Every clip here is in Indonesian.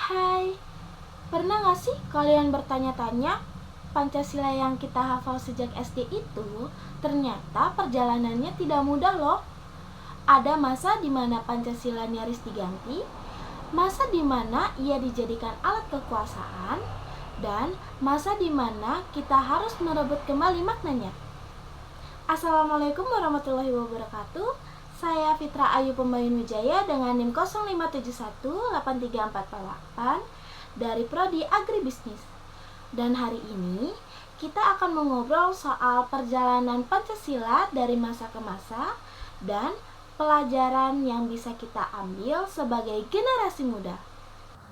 Hai, pernah gak sih kalian bertanya-tanya, Pancasila yang kita hafal sejak SD itu ternyata perjalanannya tidak mudah loh. Ada masa di mana Pancasila nyaris diganti, masa di mana ia dijadikan alat kekuasaan, dan masa di mana kita harus merebut kembali maknanya. Assalamualaikum warahmatullahi wabarakatuh. Saya Fitra Ayu Pembayun Wijaya dengan NIM 05718348 dari Prodi Agribisnis. Dan hari ini kita akan mengobrol soal perjalanan Pancasila dari masa ke masa dan pelajaran yang bisa kita ambil sebagai generasi muda.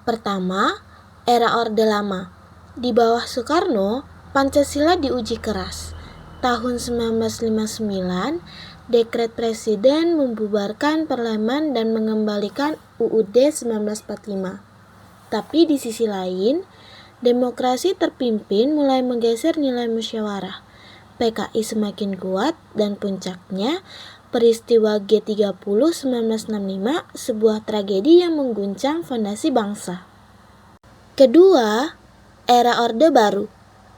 Pertama, era Orde Lama. Di bawah Soekarno, Pancasila diuji keras. Tahun 1959, Dekret Presiden membubarkan Parlemen dan mengembalikan UUD 1945. Tapi di sisi lain, demokrasi terpimpin mulai menggeser nilai musyawarah. PKI semakin kuat dan puncaknya peristiwa G30 1965, sebuah tragedi yang mengguncang fondasi bangsa. Kedua, era Orde Baru.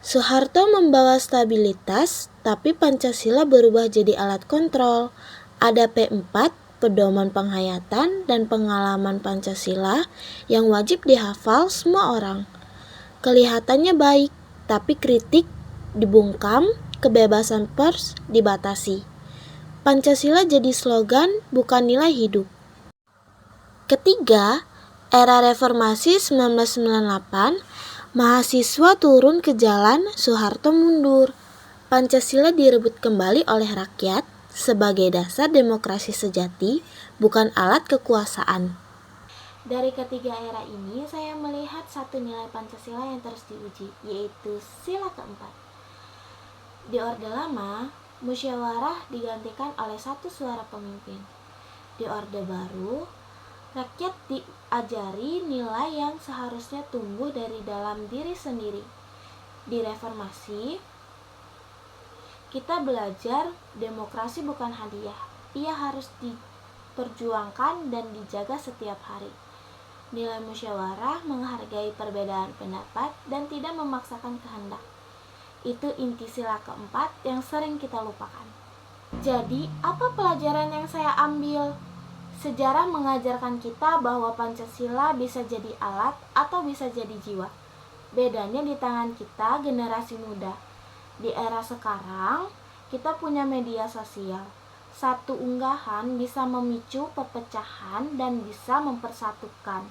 Soeharto membawa stabilitas, tapi Pancasila berubah jadi alat kontrol. Ada P4, pedoman penghayatan dan pengalaman Pancasila yang wajib dihafal semua orang. Kelihatannya baik, tapi kritik dibungkam, kebebasan pers dibatasi. Pancasila jadi slogan, bukan nilai hidup. Ketiga, era reformasi 1998, mahasiswa turun ke jalan, Soeharto mundur. Pancasila direbut kembali oleh rakyat sebagai dasar demokrasi sejati, bukan alat kekuasaan. Dari ketiga era ini, saya melihat satu nilai Pancasila yang terus diuji, yaitu sila keempat. Di Orde Lama, musyawarah digantikan oleh satu suara pemimpin. Di Orde Baru, rakyat diajari nilai yang seharusnya tumbuh dari dalam diri sendiri. Di reformasi, kita belajar demokrasi bukan hadiah. Ia harus diperjuangkan dan dijaga setiap hari. Nilai musyawarah menghargai perbedaan pendapat dan tidak memaksakan kehendak. Itu inti sila keempat yang sering kita lupakan. Jadi, apa pelajaran yang saya ambil? Sejarah mengajarkan kita bahwa Pancasila bisa jadi alat atau bisa jadi jiwa. Bedanya di tangan kita, generasi muda. Di era sekarang, kita punya media sosial. Satu unggahan bisa memicu perpecahan dan bisa mempersatukan.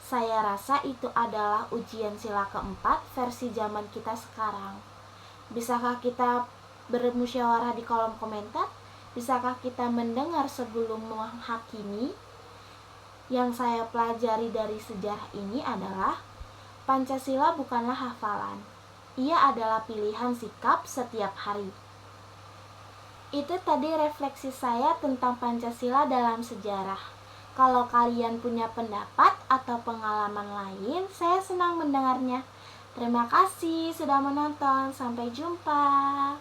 Saya rasa itu adalah ujian sila keempat versi zaman kita sekarang. Bisakah kita bermusyawarah di kolom komentar? Bisakah kita mendengar sebelum menghakimi? Yang saya pelajari dari sejarah ini adalah Pancasila bukanlah hafalan. Ia adalah pilihan sikap setiap hari. Itu tadi refleksi saya tentang Pancasila dalam sejarah. Kalau kalian punya pendapat atau pengalaman lain, saya senang mendengarnya. Terima kasih sudah menonton. Sampai jumpa.